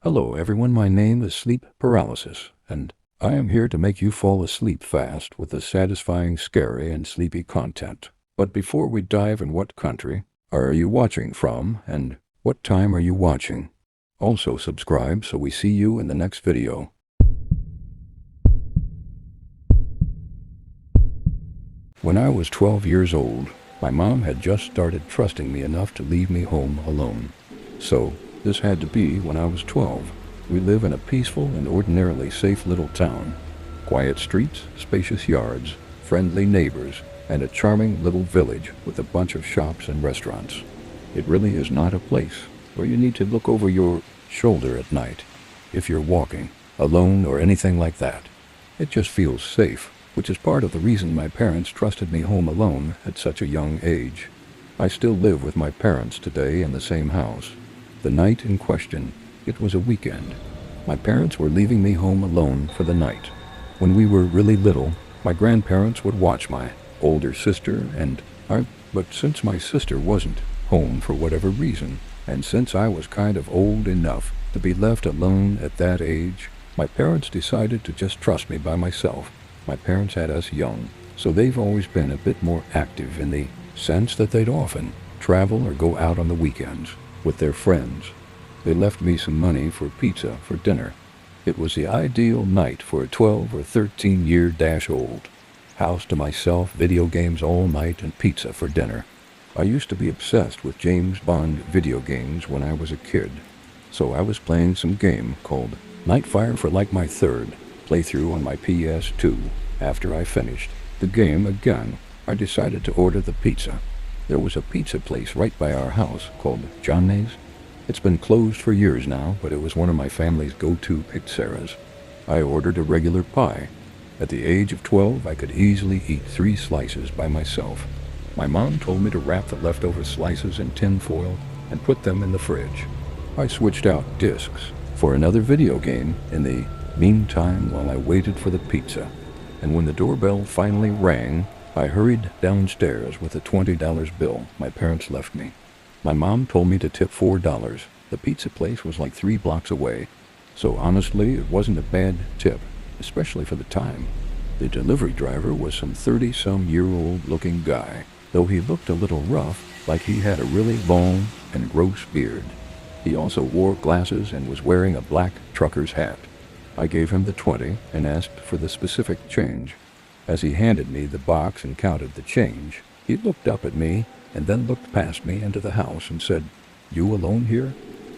Hello everyone, my name is Sleep Paralysis, and I am here to make you fall asleep fast with the satisfying, scary, and sleepy content. But before we dive in, what country are you watching from, and what time are you watching? Also subscribe so we see you in the next video. When I was 12 years old, my mom had just started trusting me enough to leave me home alone. So, this had to be when I was 12. We live in a peaceful and ordinarily safe little town. Quiet streets, spacious yards, friendly neighbors, and a charming little village with a bunch of shops and restaurants. It really is not a place where you need to look over your shoulder at night if you're walking, alone, or anything like that. It just feels safe, which is part of the reason my parents trusted me home alone at such a young age. I still live with my parents today in the same house. The night in question, it was a weekend. My parents were leaving me home alone for the night. When we were really little, my grandparents would watch my older sister and I, but since my sister wasn't home for whatever reason, and since I was kind of old enough to be left alone at that age, my parents decided to just trust me by myself. My parents had us young, so they've always been a bit more active in the sense that they'd often travel or go out on the weekends with their friends. They left me some money for pizza for dinner. It was the ideal night for a 12 or 13-year-old. House to myself, video games all night, and pizza for dinner. I used to be obsessed with James Bond video games when I was a kid, so I was playing some game called Nightfire for like my third playthrough on my PS2. After I finished the game again, I decided to order the pizza. There was a pizza place right by our house called Johnny's. It's been closed for years now, but it was one of my family's go-to pizzerias. I ordered a regular pie. At the age of 12, I could easily eat 3 slices by myself. My mom told me to wrap the leftover slices in tin foil and put them in the fridge. I switched out discs for another video game in the meantime while I waited for the pizza. And when the doorbell finally rang, I hurried downstairs with a $20 bill my parents left me. My mom told me to tip $4. The pizza place was like 3 blocks away, so honestly it wasn't a bad tip, especially for the time. The delivery driver was some 30-some-year-old looking guy, though he looked a little rough, like he had a really long and gross beard. He also wore glasses and was wearing a black trucker's hat. I gave him the 20 and asked for the specific change. As he handed me the box and counted the change, he looked up at me and then looked past me into the house and said, "You alone here?"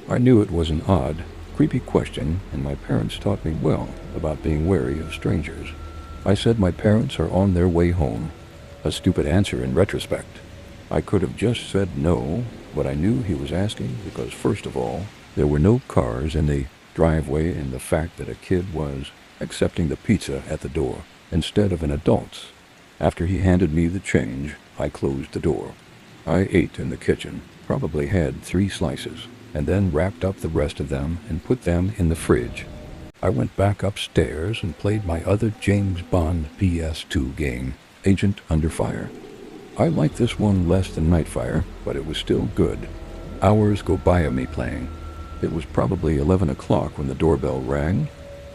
I knew it was an odd, creepy question, and my parents taught me well about being wary of strangers. I said my parents are on their way home. A stupid answer in retrospect. I could have just said no, but I knew he was asking because, first of all, there were no cars in the driveway, and the fact that a kid was accepting the pizza at the door instead of an adult's. After he handed me the change, I closed the door. I ate in the kitchen, probably had 3 slices, and then wrapped up the rest of them and put them in the fridge. I went back upstairs and played my other James Bond PS2 game, Agent Under Fire. I liked this one less than Nightfire, but it was still good. Hours go by of me playing. It was probably 11 o'clock when the doorbell rang.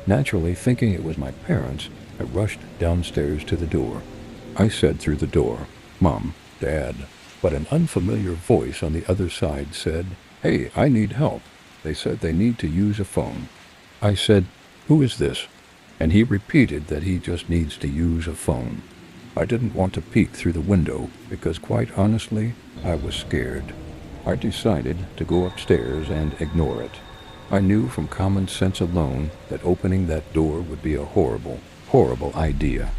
Naturally, thinking it was my parents, I rushed downstairs to the door. I said through the door, "Mom, Dad," but an unfamiliar voice on the other side said, "Hey, I need help." They said they need to use a phone. I said, "Who is this?" And he repeated that he just needs to use a phone. I didn't want to peek through the window because, quite honestly, I was scared. I decided to go upstairs and ignore it. I knew from common sense alone that opening that door would be a horrible idea.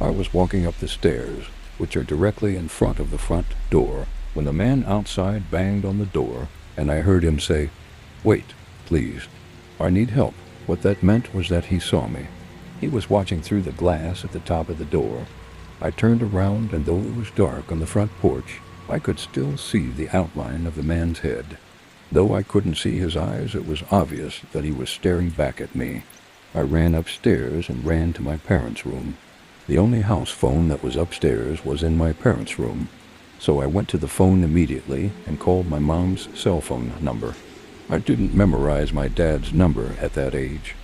I was walking up the stairs, which are directly in front of the front door, when the man outside banged on the door, and I heard him say, "Wait, please. I need help." What that meant was that he saw me. He was watching through the glass at the top of the door. I turned around, and though it was dark on the front porch, I could still see the outline of the man's head. Though I couldn't see his eyes, it was obvious that he was staring back at me. I ran upstairs and ran to my parents' room. The only house phone that was upstairs was in my parents' room, so I went to the phone immediately and called my mom's cell phone number. I didn't memorize my dad's number at that age.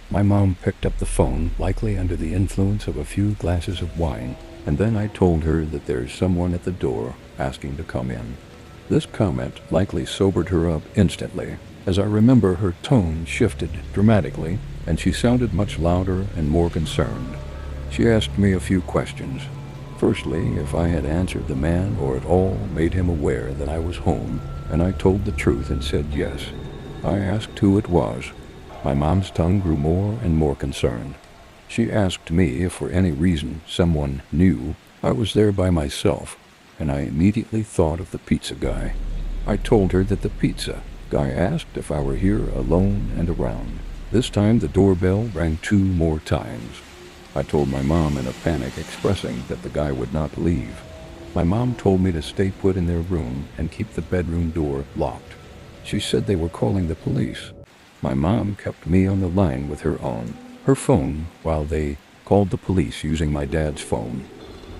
My mom picked up the phone, likely under the influence of a few glasses of wine, and then I told her that there's someone at the door asking to come in. This comment likely sobered her up instantly, as I remember her tone shifted dramatically, and she sounded much louder and more concerned. She asked me a few questions. Firstly, if I had answered the man or at all made him aware that I was home, and I told the truth and said yes. I asked who it was. My mom's tongue grew more and more concerned. She asked me if for any reason someone knew I was there by myself, and I immediately thought of the pizza guy. I told her that the pizza guy asked if I were here alone and around. This time the doorbell rang 2 more times. I told my mom in a panic, expressing that the guy would not leave. My mom told me to stay put in their room and keep the bedroom door locked. She said they were calling the police. My mom kept me on the line with her phone while they called the police using my dad's phone.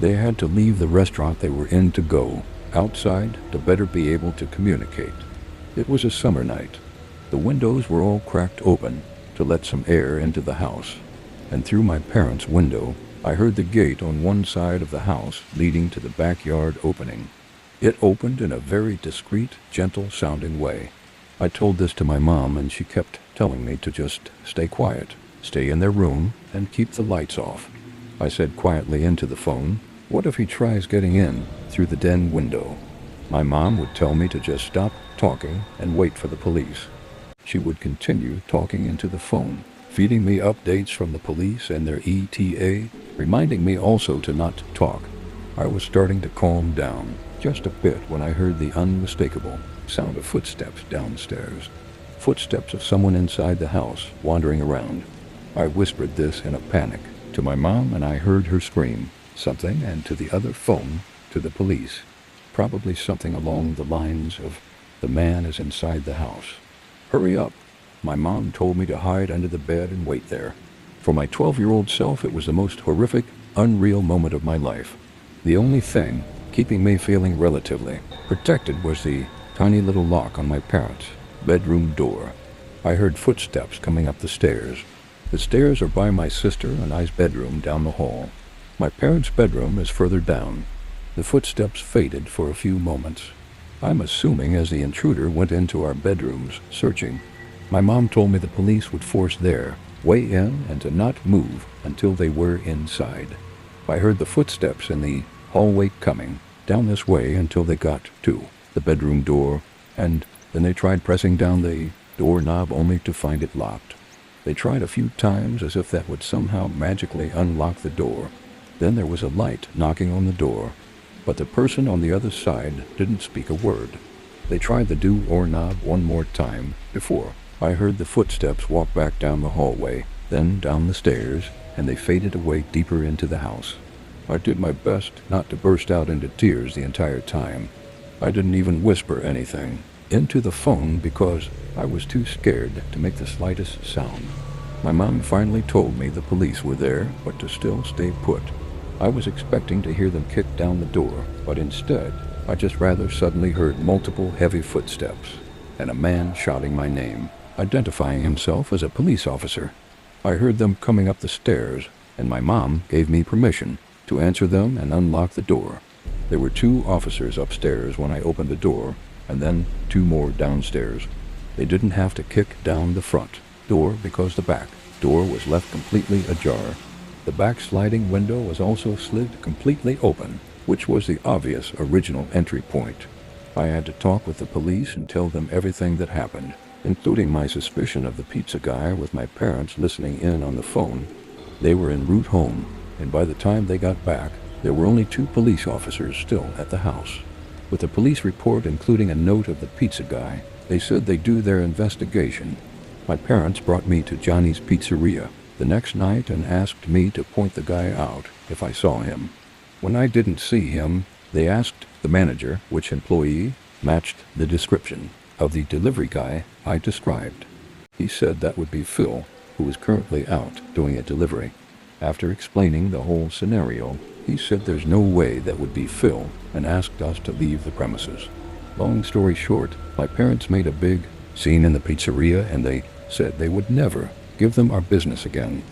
They had to leave the restaurant they were in to go outside to better be able to communicate. It was a summer night. The windows were all cracked open to let some air into the house, and through my parents' window, I heard the gate on one side of the house leading to the backyard opening. It opened in a very discreet, gentle-sounding way. I told this to my mom, and she kept telling me to just stay quiet, stay in their room, and keep the lights off. I said quietly into the phone, "What if he tries getting in through the den window?" My mom would tell me to just stop talking and wait for the police. She would continue talking into the phone, feeding me updates from the police and their ETA, reminding me also to not talk. I was starting to calm down just a bit when I heard the unmistakable sound of footsteps downstairs. Footsteps of someone inside the house, wandering around. I whispered this in a panic to my mom, and I heard her scream something, and to the other phone, to the police. Probably something along the lines of, "The man is inside the house. Hurry up." My mom told me to hide under the bed and wait there. For my 12-year-old self, it was the most horrific, unreal moment of my life. The only thing keeping me feeling relatively protected was the tiny little lock on my parents' bedroom door. I heard footsteps coming up the stairs. The stairs are by my sister and I's bedroom down the hall. My parents' bedroom is further down. The footsteps faded for a few moments. I'm assuming as the intruder went into our bedrooms, searching. My mom told me the police would force their way in and to not move until they were inside. I heard the footsteps in the hallway coming down this way until they got to the bedroom door, and then they tried pressing down the doorknob only to find it locked. They tried a few times as if that would somehow magically unlock the door. Then there was a light knocking on the door, but the person on the other side didn't speak a word. They tried the doorknob one more time before I heard the footsteps walk back down the hallway, then down the stairs, and they faded away deeper into the house. I did my best not to burst out into tears the entire time. I didn't even whisper anything into the phone because I was too scared to make the slightest sound. My mom finally told me the police were there, but to still stay put. I was expecting to hear them kick down the door, but instead, I just rather suddenly heard multiple heavy footsteps and a man shouting my name, identifying himself as a police officer. I heard them coming up the stairs, and my mom gave me permission to answer them and unlock the door. There were 2 officers upstairs when I opened the door, and then 2 more downstairs. They didn't have to kick down the front door because the back door was left completely ajar. The back sliding window was also slid completely open, which was the obvious original entry point. I had to talk with the police and tell them everything that happened, including my suspicion of the pizza guy, with my parents listening in on the phone. They were en route home, and by the time they got back, there were only 2 police officers still at the house. With the police report including a note of the pizza guy, they said they'd do their investigation. My parents brought me to Johnny's Pizzeria the next night and asked me to point the guy out if I saw him. When I didn't see him, they asked the manager which employee matched the description of the delivery guy I described. He said that would be Phil, who is currently out doing a delivery. After explaining the whole scenario, he said there's no way that would be Phil and asked us to leave the premises. Long story short, my parents made a big seen in the pizzeria, and they said they would never give them our business again.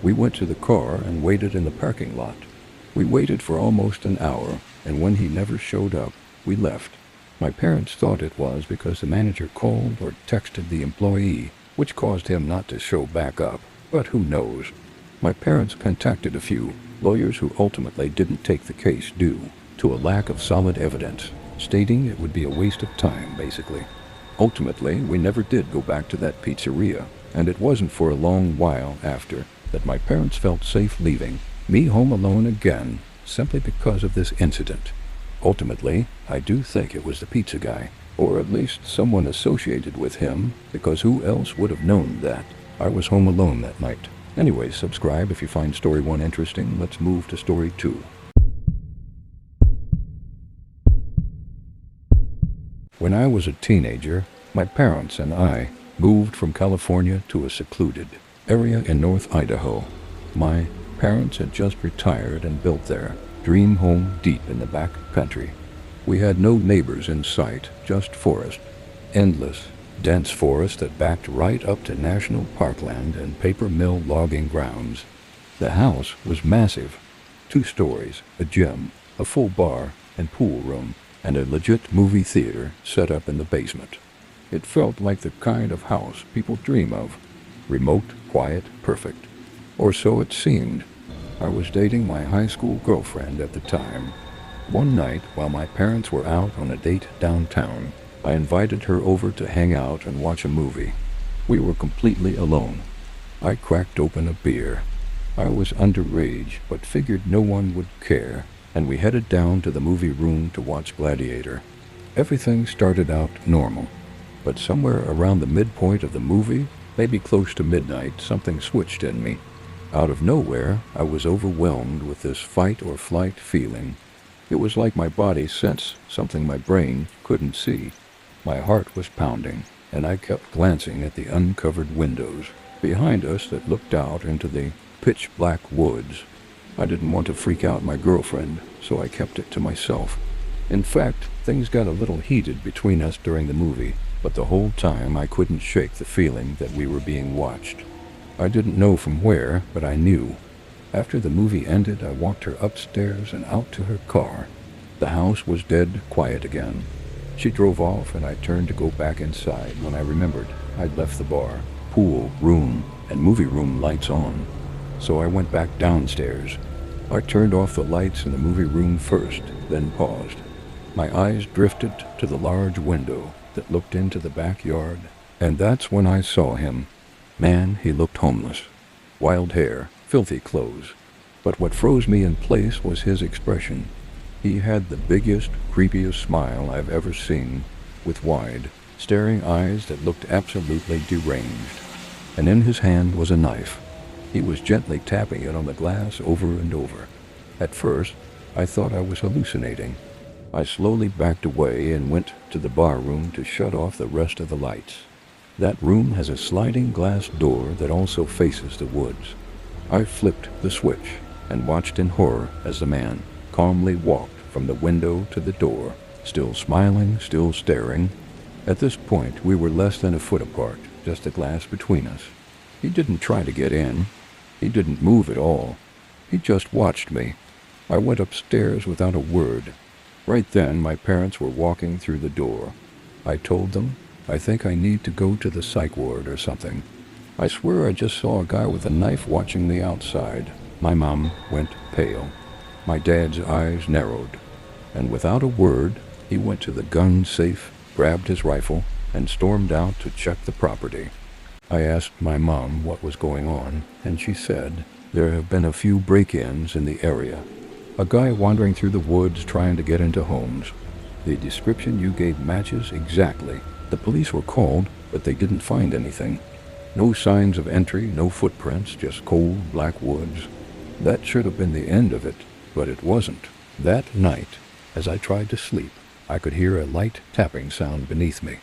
We went to the car and waited in the parking lot. We waited for almost an hour, and when he never showed up, we left. My parents thought it was because the manager called or texted the employee, which caused him not to show back up, but who knows. My parents contacted a few lawyers who ultimately didn't take the case due to a lack of solid evidence, stating it would be a waste of time, basically. Ultimately, we never did go back to that pizzeria, and it wasn't for a long while after that my parents felt safe leaving me home alone again, simply because of this incident. Ultimately, I do think it was the pizza guy, or at least someone associated with him, because who else would have known that I was home alone that night? Anyway, subscribe if you find story 1 interesting. Let's move to story 2. When I was a teenager, my parents and I moved from California to a secluded area in North Idaho. My parents had just retired and built their dream home deep in the back country. We had no neighbors in sight, just forest. Endless, dense forest that backed right up to national parkland and paper mill logging grounds. The house was massive. 2 stories, a gym, a full bar and pool room, and a legit movie theater set up in the basement. It felt like the kind of house people dream of. Remote, quiet, perfect. Or so it seemed. I was dating my high school girlfriend at the time. One night, while my parents were out on a date downtown, I invited her over to hang out and watch a movie. We were completely alone. I cracked open a beer. I was underage, but figured no one would care, and we headed down to the movie room to watch Gladiator. Everything started out normal, but somewhere around the midpoint of the movie, maybe close to midnight, something switched in me. Out of nowhere, I was overwhelmed with this fight or flight feeling. It was like my body sensed something my brain couldn't see. My heart was pounding, and I kept glancing at the uncovered windows behind us that looked out into the pitch-black woods. I didn't want to freak out my girlfriend, so I kept it to myself. In fact, things got a little heated between us during the movie, but the whole time I couldn't shake the feeling that we were being watched. I didn't know from where, but I knew. After the movie ended, I walked her upstairs and out to her car. The house was dead quiet again. She drove off, and I turned to go back inside when I remembered I'd left the bar, pool, room, and movie room lights on. So I went back downstairs. I turned off the lights in the movie room first, then paused. My eyes drifted to the large window that looked into the backyard, and that's when I saw him. Man, he looked homeless. Wild hair, filthy clothes. But what froze me in place was his expression. He had the biggest, creepiest smile I've ever seen, with wide, staring eyes that looked absolutely deranged. And in his hand was a knife. He was gently tapping it on the glass over and over. At first, I thought I was hallucinating. I slowly backed away and went to the bar room to shut off the rest of the lights. That room has a sliding glass door that also faces the woods. I flipped the switch and watched in horror as the man calmly walked from the window to the door, still smiling, still staring. At this point, we were less than a foot apart, just the glass between us. He didn't try to get in. He didn't move at all. He just watched me. I went upstairs without a word. Right then, my parents were walking through the door. I told them, I think I need to go to the psych ward or something. I swear I just saw a guy with a knife watching the outside. My mom went pale. My dad's eyes narrowed. And without a word, he went to the gun safe, grabbed his rifle, and stormed out to check the property. I asked my mom what was going on, and she said, there have been a few break-ins in the area. A guy wandering through the woods trying to get into homes. The description you gave matches exactly. The police were called, but they didn't find anything. No signs of entry, no footprints, just cold black woods. That should have been the end of it, but it wasn't. That night, as I tried to sleep, I could hear a light tapping sound beneath me.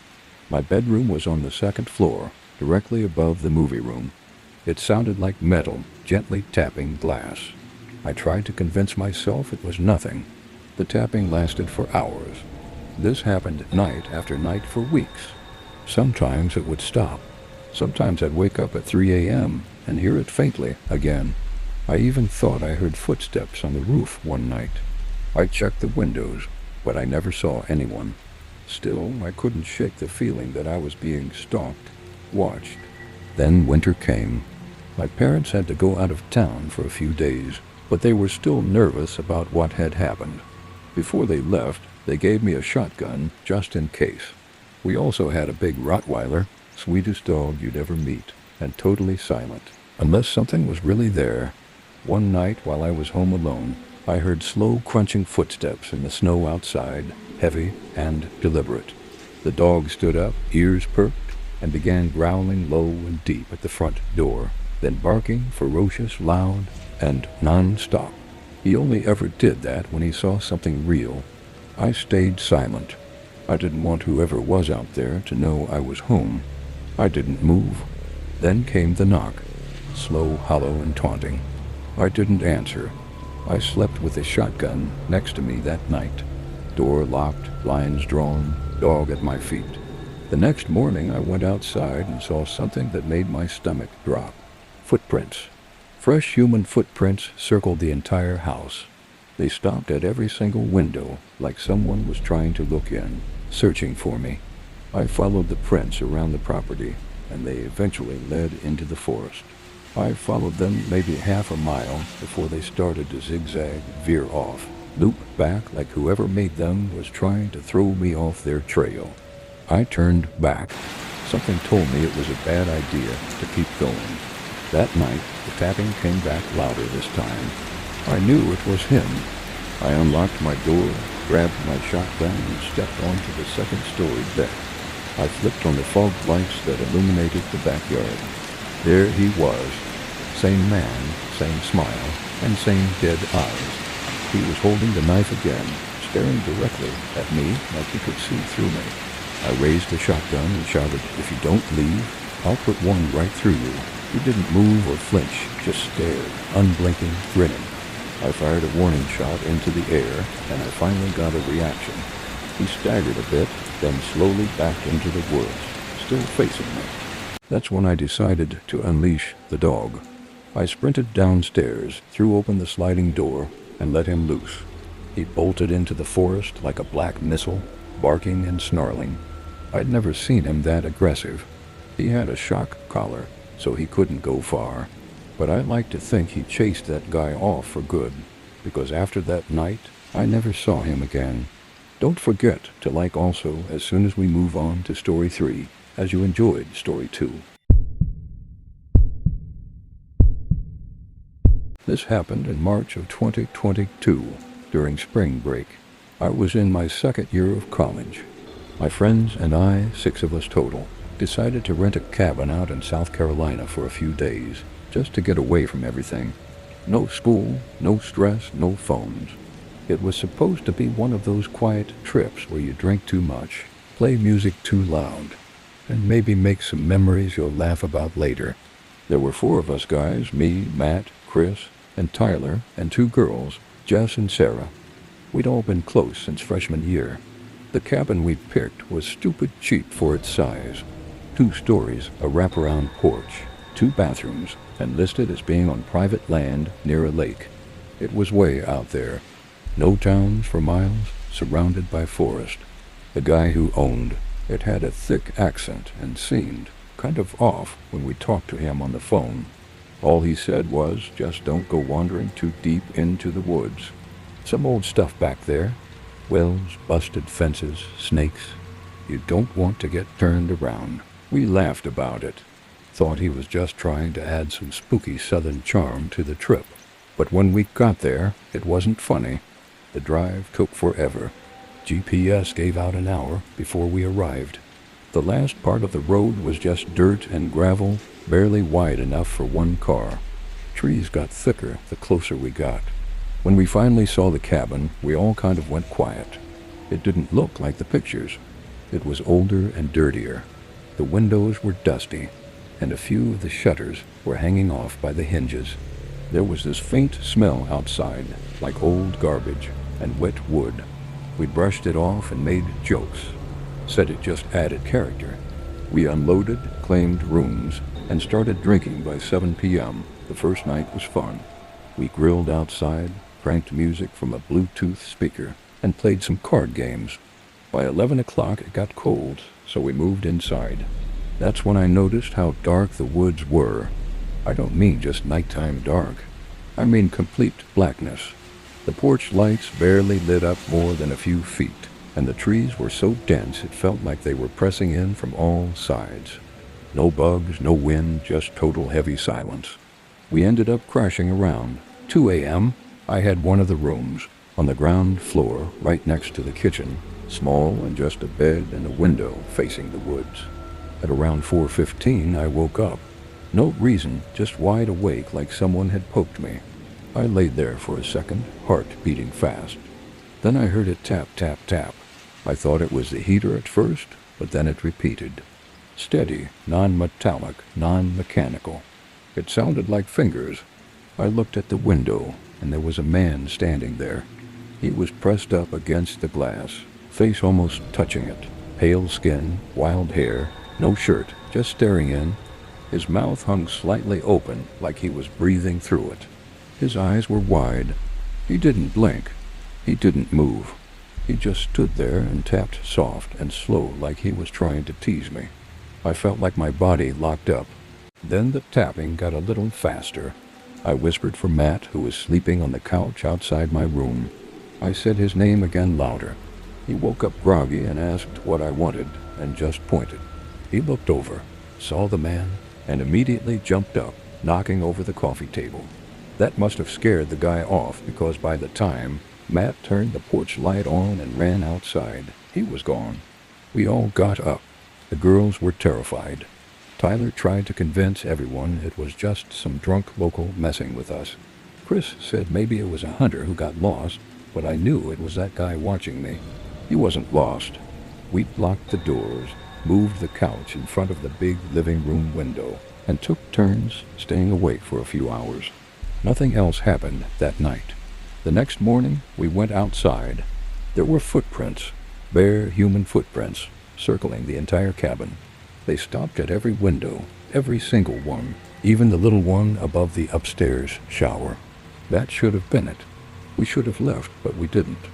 My bedroom was on the 2nd floor, directly above the movie room. It sounded like metal gently tapping glass. I tried to convince myself it was nothing. The tapping lasted for hours. This happened night after night for weeks. Sometimes it would stop. Sometimes I'd wake up at 3 a.m. and hear it faintly again. I even thought I heard footsteps on the roof one night. I checked the windows, but I never saw anyone. Still, I couldn't shake the feeling that I was being stalked, watched. Then winter came. My parents had to go out of town for a few days, but they were still nervous about what had happened. Before they left, they gave me a shotgun just in case. We also had a big Rottweiler, sweetest dog you'd ever meet, and totally silent, unless something was really there. One night while I was home alone, I heard slow crunching footsteps in the snow outside, heavy and deliberate. The dog stood up, ears perked, and began growling low and deep at the front door, then barking ferocious, loud, and non-stop. He only ever did that when he saw something real. I stayed silent. I didn't want whoever was out there to know I was home. I didn't move. Then came the knock, slow, hollow, and taunting. I didn't answer. I slept with a shotgun next to me that night. Door locked, blinds drawn, dog at my feet. The next morning I went outside and saw something that made my stomach drop. Footprints. Fresh human footprints circled the entire house. They stopped at every single window, like someone was trying to look in, searching for me. I followed the prints around the property, and they eventually led into the forest. I followed them maybe half a mile before they started to zigzag, veer off, loop back like whoever made them was trying to throw me off their trail. I turned back. Something told me it was a bad idea to keep going. That night, the tapping came back louder this time. I knew it was him. I unlocked my door, grabbed my shotgun, and stepped onto the second-story deck. I flipped on the fog lights that illuminated the backyard. There he was. Same man, same smile, and same dead eyes. He was holding the knife again, staring directly at me like he could see through me. I raised the shotgun and shouted, "If you don't leave, I'll put one right through you." He didn't move or flinch, just stared, unblinking, grinning. I fired a warning shot into the air, and I finally got a reaction. He staggered a bit, then slowly backed into the woods, still facing me. That's when I decided to unleash the dog. I sprinted downstairs, threw open the sliding door, and let him loose. He bolted into the forest like a black missile, barking and snarling. I'd never seen him that aggressive. He had a shock collar, so he couldn't go far. But I like to think he chased that guy off for good, because after that night, I never saw him again. Don't forget to like also as soon as we move on to Story 3, as you enjoyed Story 2. This happened in March of 2022, during spring break. I was in my second year of college. My friends and I, 6 of us total, decided to rent a cabin out in South Carolina for a few days, just to get away from everything. No school, no stress, no phones. It was supposed to be one of those quiet trips where you drink too much, play music too loud, and maybe make some memories you'll laugh about later. There were 4 of us guys, me, Matt, Chris, and Tyler, and 2 girls, Jess and Sarah. We'd all been close since freshman year. The cabin we'd picked was stupid cheap for its size. 2 stories, a wraparound porch, 2 bathrooms, and listed as being on private land near a lake. It was way out there. No towns for miles, surrounded by forest. The guy who owned it had a thick accent and seemed kind of off when we talked to him on the phone. All he said was, just don't go wandering too deep into the woods. Some old stuff back there. Wells, busted fences, snakes. You don't want to get turned around. We laughed about it. Thought he was just trying to add some spooky southern charm to the trip. But when we got there, it wasn't funny. The drive took forever. GPS gave out an hour before we arrived. The last part of the road was just dirt and gravel, barely wide enough for 1 car. Trees got thicker the closer we got. When we finally saw the cabin, we all kind of went quiet. It didn't look like the pictures. It was older and dirtier. The windows were dusty, and a few of the shutters were hanging off by the hinges. There was this faint smell outside, like old garbage and wet wood. We brushed it off and made jokes. Said it just added character. We unloaded, claimed rooms, and started drinking by 7 p.m. The first night was fun. We grilled outside, cranked music from a Bluetooth speaker, and played some card games. By 11 o'clock it got cold, so we moved inside. That's when I noticed how dark the woods were. I don't mean just nighttime dark. I mean complete blackness. The porch lights barely lit up more than a few feet, and the trees were so dense it felt like they were pressing in from all sides. No bugs, no wind, just total heavy silence. We ended up crashing around. 2 a.m., I had one of the rooms, on the ground floor, right next to the kitchen, small and just a bed and a window facing the woods. At around 4:15, I woke up. No reason, just wide awake like someone had poked me. I laid there for a second, heart beating fast. Then I heard it tap, tap, tap. I thought it was the heater at first, but then it repeated. Steady, non-metallic, non-mechanical. It sounded like fingers. I looked at the window, and there was a man standing there. He was pressed up against the glass, face almost touching it, pale skin, wild hair, no shirt, just staring in. His mouth hung slightly open, like he was breathing through it. His eyes were wide. He didn't blink. He didn't move. He just stood there and tapped soft and slow like he was trying to tease me. I felt like my body locked up. Then the tapping got a little faster. I whispered for Matt, who was sleeping on the couch outside my room. I said his name again louder. He woke up groggy and asked what I wanted, and just pointed. He looked over, saw the man, and immediately jumped up, knocking over the coffee table. That must have scared the guy off, because by the time Matt turned the porch light on and ran outside, he was gone. We all got up. The girls were terrified. Tyler tried to convince everyone it was just some drunk local messing with us. Chris said maybe it was a hunter who got lost, but I knew it was that guy watching me. He wasn't lost. We blocked the doors, moved the couch in front of the big living room window, and took turns staying awake for a few hours. Nothing else happened that night. The next morning, we went outside. There were footprints, bare human footprints, circling the entire cabin. They stopped at every window, every single one, even the little one above the upstairs shower. That should have been it. We should have left, but we didn't.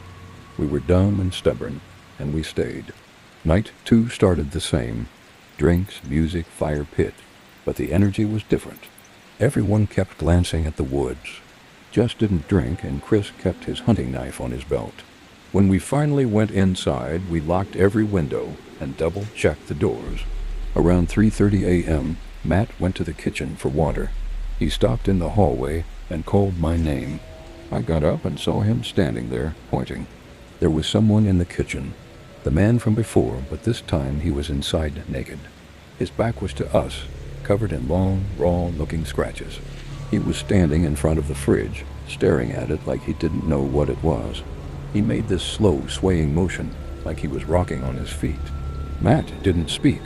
We were dumb and stubborn, and we stayed. Night 2 started the same. Drinks, music, fire pit. But the energy was different. Everyone kept glancing at the woods. Jess didn't drink, and Chris kept his hunting knife on his belt. When we finally went inside, we locked every window and double-checked the doors. Around 3:30 a.m., Matt went to the kitchen for water. He stopped in the hallway and called my name. I got up and saw him standing there, pointing. There was someone in the kitchen. The man from before, but this time he was inside naked. His back was to us, covered in long, raw-looking scratches. He was standing in front of the fridge, staring at it like he didn't know what it was. He made this slow, swaying motion, like he was rocking on his feet. Matt didn't speak.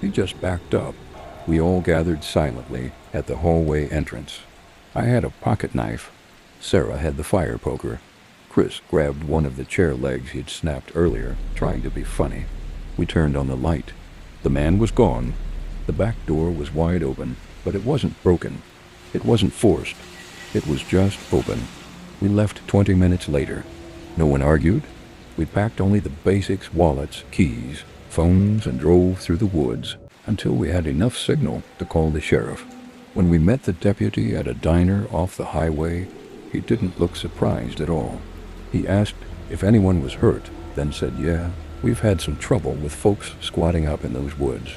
He just backed up. We all gathered silently at the hallway entrance. I had a pocket knife. Sarah had the fire poker. Chris grabbed one of the chair legs he'd snapped earlier, trying to be funny. We turned on the light. The man was gone. The back door was wide open, but it wasn't broken. It wasn't forced. It was just open. We left 20 minutes later. No one argued. We packed only the basics, wallets, keys, phones, and drove through the woods until we had enough signal to call the sheriff. When we met the deputy at a diner off the highway, he didn't look surprised at all. He asked if anyone was hurt, then said, "Yeah, we've had some trouble with folks squatting up in those woods.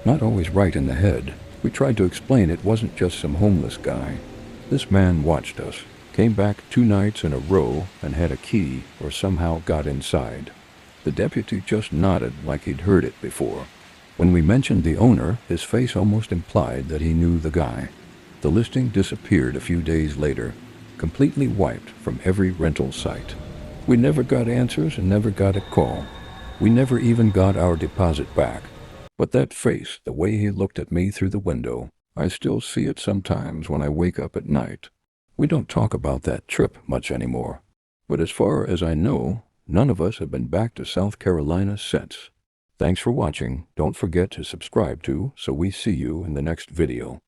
Not always right in the head." We tried to explain it wasn't just some homeless guy. This man watched us, came back 2 nights in a row, and had a key or somehow got inside. The deputy just nodded like he'd heard it before. When we mentioned the owner, his face almost implied that he knew the guy. The listing disappeared a few days later, completely wiped from every rental site. We never got answers and never got a call. We never even got our deposit back. But that face, the way he looked at me through the window, I still see it sometimes when I wake up at night. We don't talk about that trip much anymore. But as far as I know, none of us have been back to South Carolina since. Thanks for watching. Don't forget to subscribe too, so we see you in the next video.